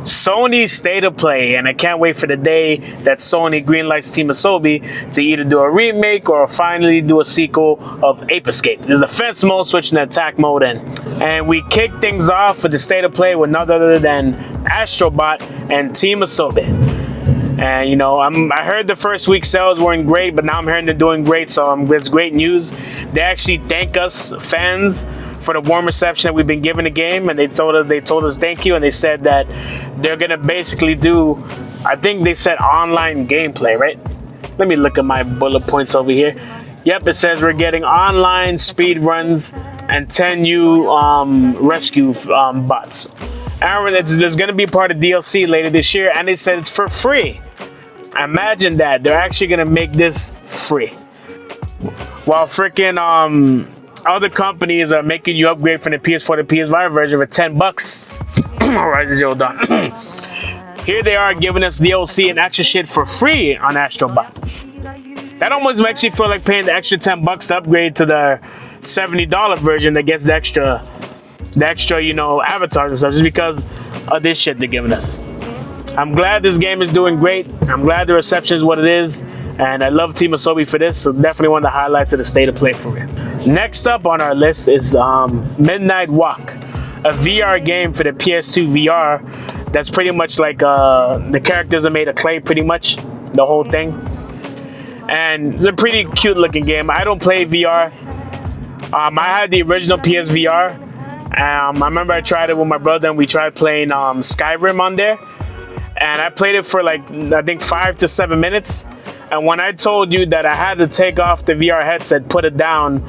Sony State of Play, and I can't wait for the day that Sony greenlights Team Asobi to either do a remake or finally do a sequel of Ape Escape. There's defense mode switching to attack mode, and we kick things off with the State of Play with none other than Astrobot and Team Asobi. And you know, I heard the first week sales weren't great, but now I'm hearing they're doing great, so it's great news. They actually thank us fans for the warm reception that we've been giving the game, and they told us thank you, and they said that they're gonna basically do, I think they said online gameplay, right? Let me look at my bullet points over here. Yep, it says we're getting online speed runs and 10 new rescue bots. And there's gonna be part of DLC later this year, and they said it's for free. Imagine that they're actually gonna make this free, while freaking other companies are making you upgrade from the PS4 to PS5 version for $10. Alright, Zero Dawn. Here they are giving us DLC and extra shit for free on Astrobot. That almost makes me feel like paying the extra $10 to upgrade to the $70 version that gets the extra, you know, avatars and stuff, just because of this shit they're giving us. I'm glad this game is doing great. I'm glad the reception is what it is. And I love Team Asobi for this, so definitely one of the highlights of the State of Play for me. Next up on our list is Midnight Walk, a VR game for the PS2 VR that's pretty much like the characters are made of clay, pretty much, the whole thing. And it's a pretty cute looking game. I don't play VR. I had the original PSVR. I remember I tried it with my brother, and we tried playing Skyrim on there. And I played it for like, I think 5 to 7 minutes. And when I told you that I had to take off the VR headset, put it down,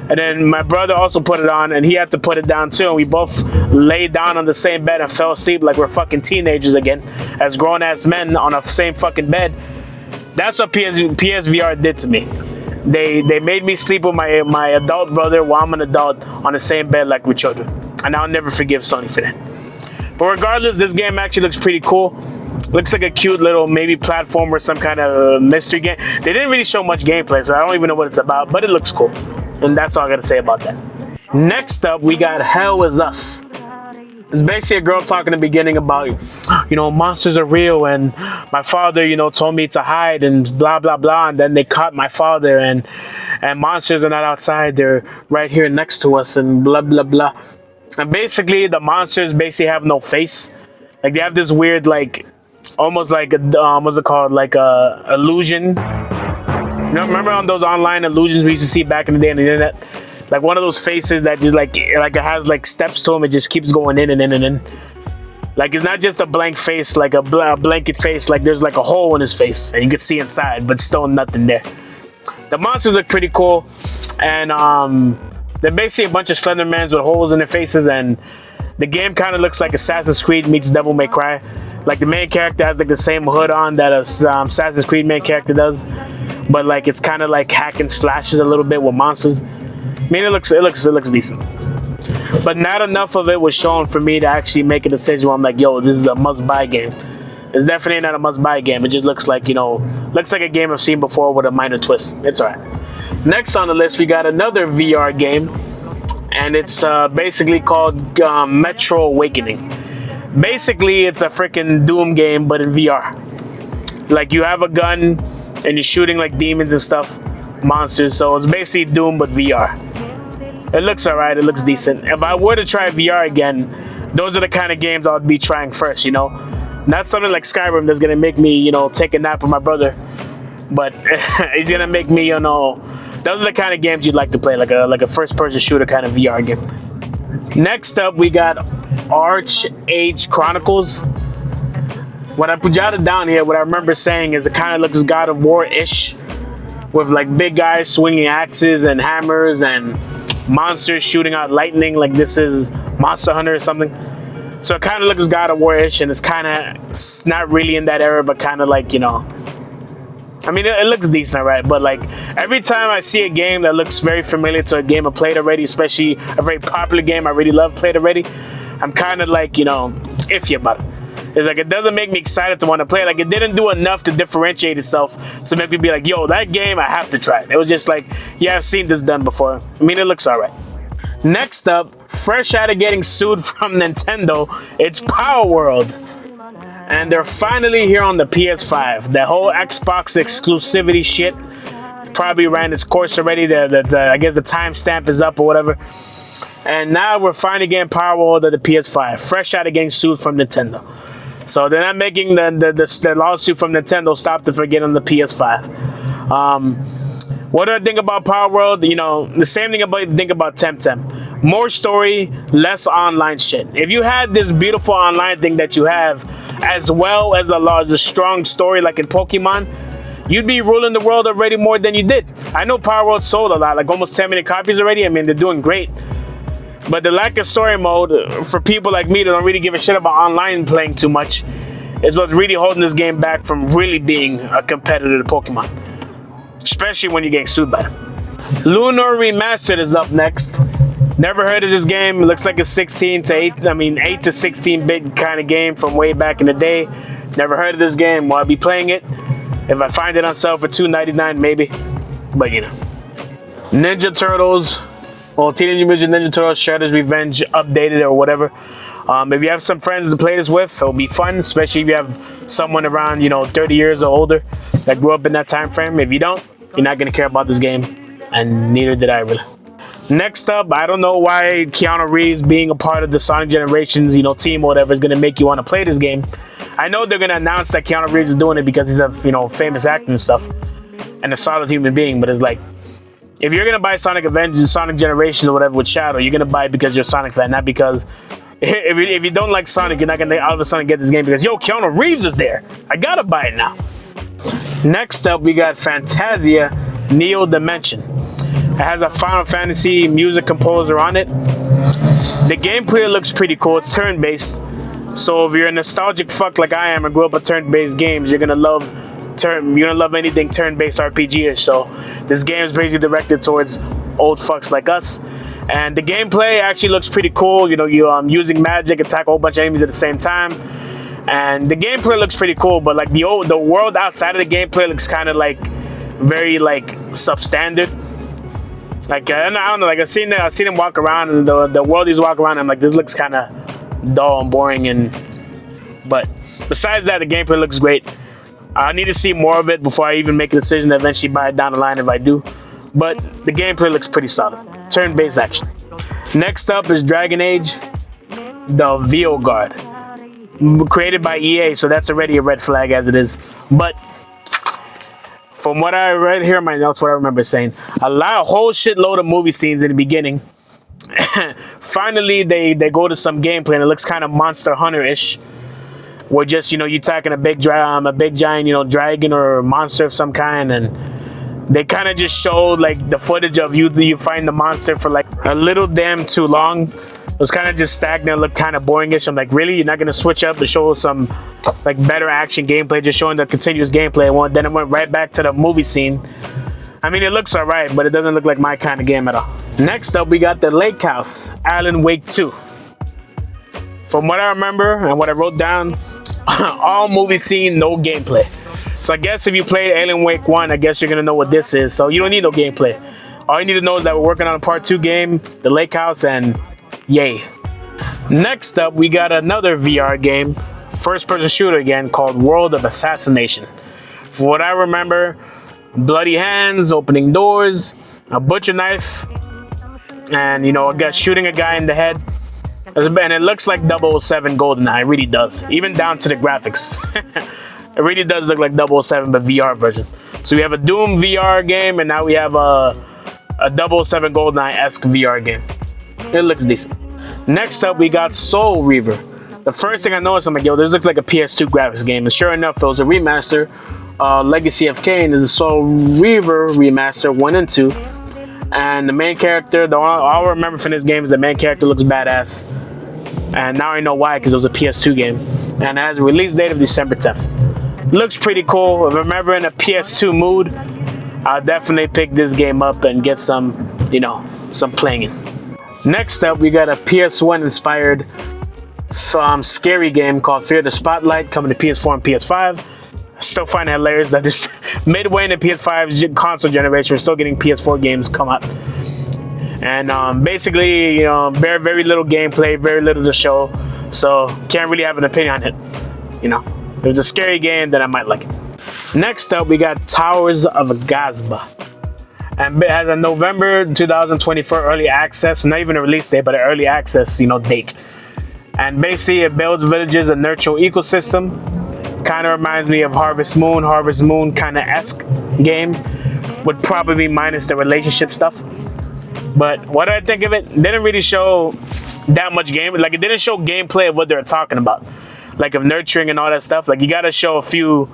and then my brother also put it on, and he had to put it down too, and we both laid down on the same bed and fell asleep like we're fucking teenagers again, as grown-ass men on the same fucking bed. That's what PSVR did to me. They made me sleep with my adult brother while I'm an adult on the same bed like we're children. And I'll never forgive Sony for that. But regardless, this game actually looks pretty cool. Looks like a cute little maybe platformer, some kind of mystery game. They didn't really show much gameplay, so I don't even know what it's about, but it looks cool. And that's all I gotta say about that. Next up, we got Hell Is Us. It's basically a girl talking in the beginning about, you know, monsters are real, and my father, you know, told me to hide and blah, blah, blah. And then they caught my father, and monsters are not outside. They're right here next to us, and blah, blah, blah. And basically, the monsters basically have no face. Like, they have this weird, like, almost like a, what's it called? Like a illusion. You know, remember on those online illusions we used to see back in the day on the internet? Like one of those faces that just like it has like steps to them. It just keeps going in and in and in. Like it's not just a blank face, like a blanket face. Like there's like a hole in his face and you can see inside, but still nothing there. The monsters look pretty cool, and they're basically a bunch of Slendermans with holes in their faces, and the game kind of looks like Assassin's Creed meets Devil May Cry. Like the main character has like the same hood on that Assassin's Creed main character does, but like it's kind of like hack and slashes a little bit with monsters. I mean, it looks decent, but not enough of it was shown for me to actually make a decision where I'm like, yo, this is a must-buy game. It's definitely not a must-buy game. It just looks like, you know, looks like a game I've seen before with a minor twist. It's alright. Next on the list, we got another VR game, and it's basically called Metro Awakening. Basically, it's a freaking Doom game, but in VR. Like, you have a gun, and you're shooting, like, demons and stuff, monsters, so it's basically Doom, but VR. It looks alright, it looks decent. If I were to try VR again, those are the kind of games I would be trying first, you know? Not something like Skyrim that's gonna make me, you know, take a nap with my brother, but it's gonna make me, you know, those are the kind of games you'd like to play, like a first-person shooter kind of VR game. Next up, we got Arch-Age Chronicles. What I jotted down here, what I remember saying is it kind of looks God of War-ish, with like big guys swinging axes and hammers and monsters shooting out lightning, like this is Monster Hunter or something. So it kind of looks God of War-ish, and it's kind of not really in that era, but kind of like, you know, I mean, it looks decent, right? But like every time I see a game that looks very familiar to a game I played already, especially a very popular game I really love played already, I'm kind of like, you know, iffy about it. It's like it doesn't make me excited to want to play. Like it didn't do enough to differentiate itself to make me be like, yo, that game, I have to try it. It was just like, yeah, I've seen this done before. I mean, it looks all right. Next up, fresh out of getting sued from Nintendo, it's Power World. And they're finally here on the PS5. The whole Xbox exclusivity shit probably ran its course already. I guess the timestamp is up or whatever. And now we're finally getting Power World of the PS5, fresh out of getting sued from Nintendo. So they're not making the lawsuit from Nintendo stop to forget on the PS5. What do I think about Power World? You know, the same thing think about Temtem. More story, less online shit. If you had this beautiful online thing that you have, as well as a strong story like in Pokemon, you'd be ruling the world already more than you did. I know Power World sold a lot, like almost 10 million copies already. I mean, they're doing great. But the lack of story mode, for people like me that don't really give a shit about online playing too much, is what's really holding this game back from really being a competitor to Pokemon. Especially when you're getting sued by them. Lunar Remastered is up next. Never heard of this game. It looks like a 8 to 16-bit kind of game from way back in the day. Never heard of this game. Will I be playing it? If I find it on sale for $2.99, maybe. But you know. Ninja Turtles. Well, Teenage Mutant Ninja Turtles Shredder's Revenge updated or whatever. If you have some friends to play this with, it'll be fun, especially if you have someone around, 30 years or older that grew up in that time frame. If you don't, you're not going to care about this game, and neither did I really. Next up, I don't know why Keanu Reeves being a part of the Sonic Generations, team or whatever is going to make you want to play this game. I know they're going to announce that Keanu Reeves is doing it because he's a, famous actor and stuff, and a solid human being, but it's like, if you're going to buy Sonic Avengers, Sonic Generations or whatever with Shadow, you're going to buy it because you're a Sonic fan, not because... If you don't like Sonic, you're not going to all of a sudden get this game because, Keanu Reeves is there. I got to buy it now. Next up, we got Fantasia Neo Dimension. It has a Final Fantasy music composer on it. The gameplay looks pretty cool. It's turn-based. So if you're a nostalgic fuck like I am and grew up with turn-based games, you're going to love anything turn-based RPG-ish. So this game is basically directed towards old fucks like us. And the gameplay actually looks pretty cool. You're using magic, attack a whole bunch of enemies at the same time. And the gameplay looks pretty cool, but like the world outside of the gameplay looks kind of like very like substandard. Like I don't know, like I've seen him walk around, and the world he's walking around, I'm like, this looks kind of dull and boring. But besides that, the gameplay looks great. I need to see more of it before I even make a decision to eventually buy it down the line if I do. But the gameplay looks pretty solid. Turn-based action. Next up is Dragon Age, the Veilguard. Created by EA, so that's already a red flag as it is. But from what I read here in my notes, what I remember saying, a whole shitload of movie scenes in the beginning. Finally, they go to some gameplay, and it looks kind of Monster Hunter-ish. Where just, you're attacking a big giant, dragon or monster of some kind, and they kind of just showed like the footage of you find the monster for like a little damn too long. It was kind of just stagnant, looked kind of boringish. I'm like, really? You're not gonna switch up to show some like better action gameplay, just showing the continuous gameplay? Then it went right back to the movie scene. I mean, it looks alright, but it doesn't look like my kind of game at all. Next up, we got the Lake House, Alan Wake 2. From what I remember and what I wrote down, all movie scene, no gameplay. So I guess if you played Alan Wake 1, I guess you're going to know what this is. So you don't need no gameplay. All you need to know is that we're working on a part 2 game, The Lake House, and yay. Next up, we got another VR game, first-person shooter again, called World of Assassination. From what I remember, bloody hands, opening doors, a butcher knife, and, I guess shooting a guy in the head. And it looks like 007 GoldenEye, it really does. Even down to the graphics. It really does look like 007, but VR version. So we have a Doom VR game, and now we have a 007 GoldenEye-esque VR game. It looks decent. Next up, we got Soul Reaver. The first thing I noticed, I'm like, this looks like a PS2 graphics game. And sure enough, it was a remaster. Legacy of Kain is a Soul Reaver remaster 1 and 2. And the main character, all I remember from this game is the main character looks badass. And now I know why, because it was a PS2 game. And it has a release date of December 10th. Looks pretty cool. If I'm ever in a PS2 mood, I'll definitely pick this game up and get some playing in. Next up, we got a PS1 inspired scary game called Fear the Spotlight, coming to PS4 and PS5. Still find it hilarious that this midway in the PS5 console generation, we're still getting PS4 games come out. And basically, very, very little gameplay, very little to show. So can't really have an opinion on it, If it's a scary game, then I might like it. Next up, we got Towers of Gazba. And it has a November 2024 early access, not even a release date, but an early access, date. And basically, it builds villages and nurture ecosystem. Kind of reminds me of Harvest Moon kind of esque game. Would probably be minus the relationship stuff. But what did I think of it? It didn't really show that much game. Like, it didn't show gameplay of what they were talking about, like of nurturing and all that stuff. Like, you got to show a few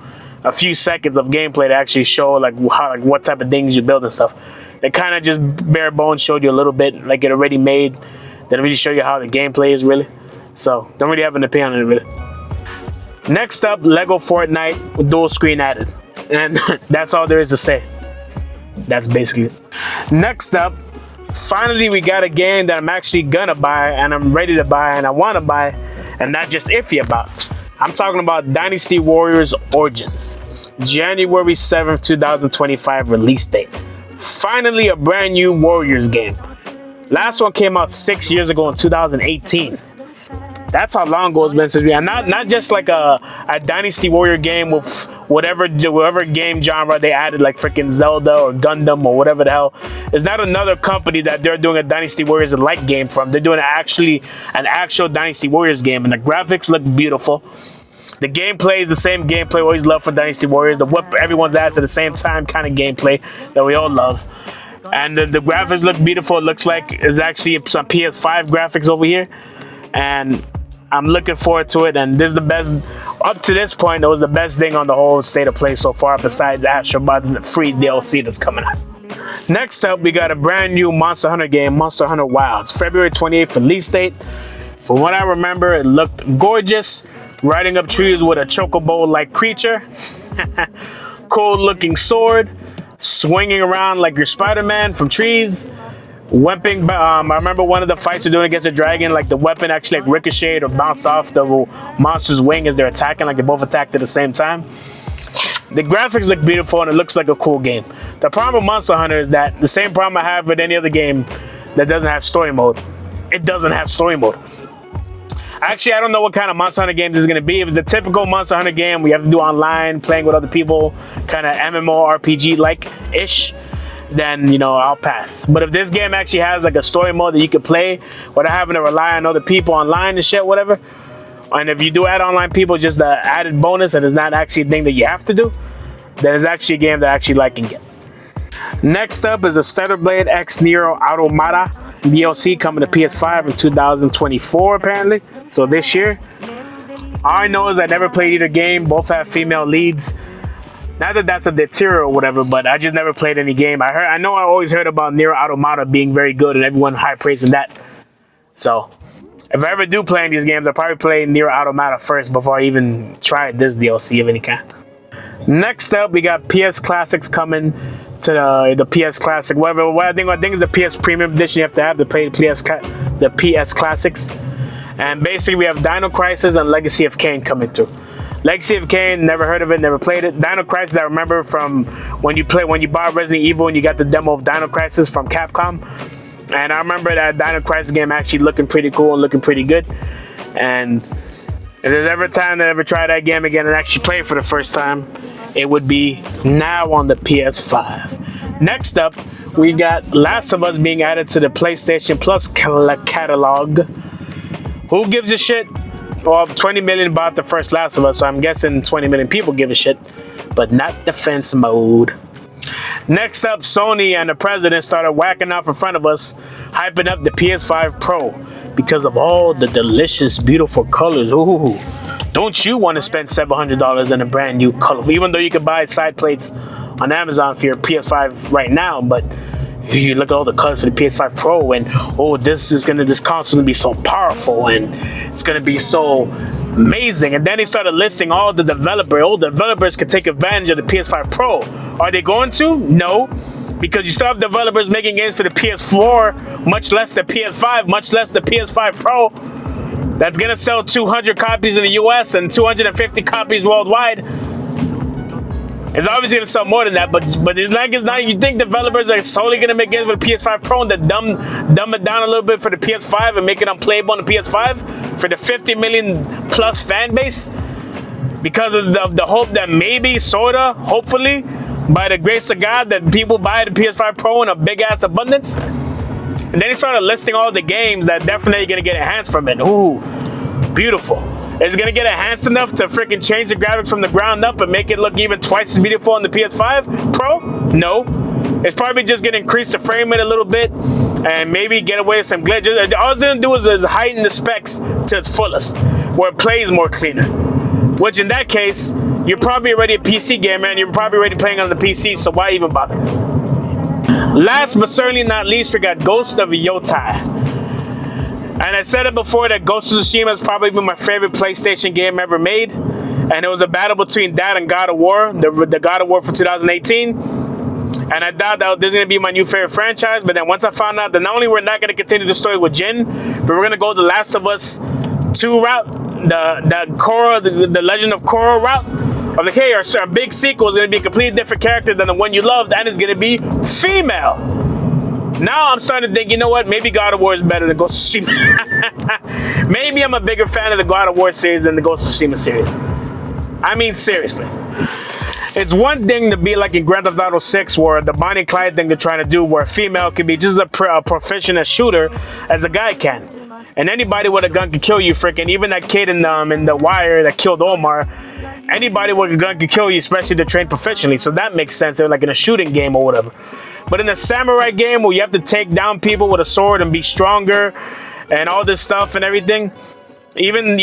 seconds of gameplay to actually show like what type of things you build and stuff. It kind of just bare bones showed you a little bit, like it already made. Didn't really show you how the gameplay is really. So don't really have an opinion on it really. Next up, Lego Fortnite with dual screen added, and that's all there is to say. That's basically it. Next up, finally we got a game that I'm actually gonna buy, and I'm ready to buy, and I want to buy, and not just iffy about. I'm talking about Dynasty Warriors Origins. January 7th, 2025 release date. Finally a brand new Warriors game. Last one came out 6 years ago in 2018. That's how long ago it's been since we had not just like a Dynasty Warrior game with whatever game genre they added, like freaking Zelda or Gundam or whatever the hell. It's not another company that they're doing a Dynasty Warriors like game from. They're doing an actual Dynasty Warriors game, and the graphics look beautiful. The gameplay is the same gameplay we always love for Dynasty Warriors. The whip everyone's ass at the same time kind of gameplay that we all love. And the graphics look beautiful. It looks like it's actually some PS5 graphics over here. And I'm looking forward to it, and this is the best. Up to this point, it was the best thing on the whole State of Play so far, besides Astrobot's free DLC that's coming out. Next up, we got a brand new Monster Hunter game, Monster Hunter Wilds. February 28th release date. From what I remember, it looked gorgeous. Riding up trees with a chocobo-like creature. Cool-looking sword. Swinging around like you're Spider-Man from trees. Weapon, I remember one of the fights we're doing against a dragon, like the weapon actually like ricocheted or bounced off the monster's wing as they're attacking, like they both attacked at the same time. The graphics look beautiful and it looks like a cool game. The problem with Monster Hunter is that the same problem I have with any other game that doesn't have story mode. It doesn't have story mode. Actually, I don't know what kind of Monster Hunter game this is going to be. If it's a typical Monster Hunter game we have to do online, playing with other people, kind of MMORPG-like-ish, then, I'll pass. But if this game actually has like a story mode that you can play without having to rely on other people online and shit, whatever, and if you do add online people, just the added bonus and it's not actually a thing that you have to do, then it's actually a game that I actually like and get. Next up is the Stellar Blade X Nier Automata DLC coming to PS5 in 2024 apparently, so this year. All I know is I never played either game. Both have female leads. Not that that's a deterrent or whatever, but I just never played any game. I know I always heard about Nier Automata being very good and everyone high praising that. So if I ever do play any of these games, I'll probably play Nier Automata first before I even try this DLC of any kind. Next up, we got PS Classics coming to the PS Classic. What I think is the PS Premium Edition you have to have to play the PS Classics. And basically we have Dino Crisis and Legacy of Kain coming through. Legacy of Kain, never heard of it, never played it. Dino Crisis, I remember from when you bought Resident Evil and you got the demo of Dino Crisis from Capcom. And I remember that Dino Crisis game actually looking pretty cool and looking pretty good. And if there's ever a time to ever try that game again and actually play it for the first time, it would be now on the PS5. Next up, we got Last of Us being added to the PlayStation Plus catalog. Who gives a shit? Well, 20 million bought the first Last of Us, so I'm guessing 20 million people give a shit, but not defense mode. Next up, Sony and the president started whacking off in front of us, hyping up the PS5 Pro because of all the delicious, beautiful colors. Ooh, don't you want to spend $700 on a brand new color? Even though you can buy side plates on Amazon for your PS5 right now, but you look at all the colors for the PS5 Pro, and this console is gonna be so powerful, and it's gonna be so amazing. And then he started listing all the developers can take advantage of the PS5 Pro. Are they going to? No, because you still have developers making games for the PS4, much less the PS5, much less the PS5 Pro. That's gonna sell 200 copies in the US and 250 copies worldwide. It's obviously gonna sell more than that, but it's not. You think developers are solely gonna make games for the PS5 Pro and then dumb it down a little bit for the PS5 and make it unplayable on the PS5 for the 50 million plus fan base? because of the hope that maybe, sorta, hopefully, by the grace of God, that people buy the PS5 Pro in a big ass abundance. And then he started listing all the games that definitely gonna get enhanced from it. Ooh, beautiful. Is it gonna get enhanced enough to freaking change the graphics from the ground up and make it look even twice as beautiful on the PS5 Pro? No. It's probably just gonna increase the frame rate a little bit and maybe get away with some glitches. All it's gonna do is heighten the specs to its fullest, where it plays more cleaner. Which in that case, you're probably already a PC gamer and you're probably already playing on the PC, so why even bother? Last but certainly not least, we got Ghost of Yotai. And I said it before that Ghost of Tsushima has probably been my favorite PlayStation game ever made. And it was a battle between that and God of War, the God of War for 2018. And I thought that this is going to be my new favorite franchise. But then once I found out that not only we're not going to continue the story with Jin, but we're going to go the Last of Us 2 route, the Legend of Korra route. I was like, hey, our big sequel is going to be a completely different character than the one you loved, and it's going to be female. Now I'm starting to think, you know what? Maybe God of War is better than Ghost of Tsushima. Maybe I'm a bigger fan of the God of War series than the Ghost of Tsushima series. I mean, seriously. It's one thing to be like in Grand Theft Auto 6, where the Bonnie and Clyde thing they're trying to do, where a female can be just a proficient as shooter as a guy can. And anybody with a gun can kill you, freaking. Even that kid in The Wire that killed Omar. Anybody with a gun can kill you, especially if they're trained proficiently. So that makes sense. They're like in a shooting game or whatever. But in a samurai game where you have to take down people with a sword and be stronger and all this stuff and everything, even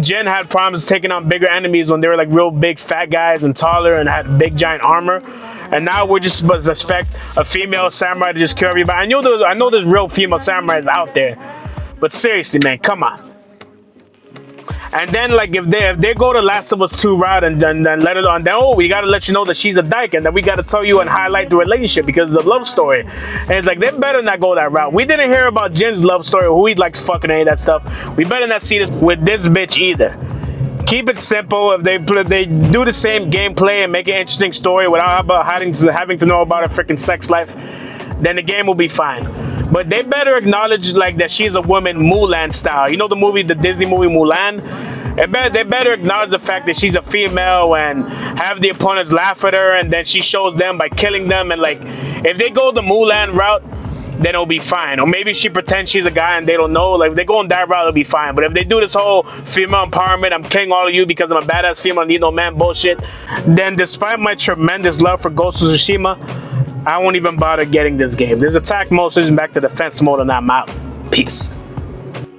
Jin had problems taking on bigger enemies when they were like real big fat guys and taller and had big giant armor. And now we're just supposed to expect a female samurai to just kill everybody. I know there's real female samurais out there, but seriously, man, come on. And then, like, if they go to Last of Us 2 route and then let it on, then we gotta let you know that she's a dyke, and then we gotta tell you and highlight the relationship because it's a love story. And it's like, they better not go that route. We didn't hear about Jin's love story, who he likes fucking any of that stuff. We better not see this with this bitch either. Keep it simple. If they do the same gameplay and make an interesting story without having to know about her freaking sex life, then the game will be fine. But they better acknowledge like that she's a woman, Mulan style. You know the Disney movie Mulan? They better acknowledge the fact that she's a female and have the opponents laugh at her, and then she shows them by killing them. And like, if they go the Mulan route, then it'll be fine. Or maybe she pretends she's a guy and they don't know. Like, if they go on that route, it'll be fine. But if they do this whole female empowerment, I'm killing all of you because I'm a badass female, I need no man bullshit, then despite my tremendous love for Ghost of Tsushima, I won't even bother getting this game. There's attack mode, switching back to defense mode, and I'm out. Peace.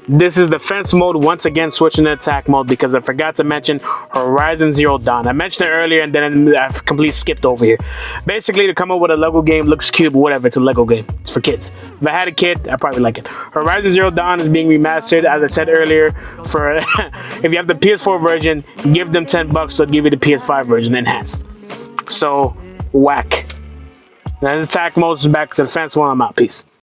This is defense mode, once again switching to attack mode because I forgot to mention Horizon Zero Dawn. I mentioned it earlier and then I've completely skipped over here. Basically, to come up with a Lego game, looks cute, but whatever, it's a Lego game. It's for kids. If I had a kid, I'd probably like it. Horizon Zero Dawn is being remastered, as I said earlier, for if you have the PS4 version, give them $10, they'll give you the PS5 version enhanced. So, whack. Now, attack mode is back to defense mode, I'm out. Peace.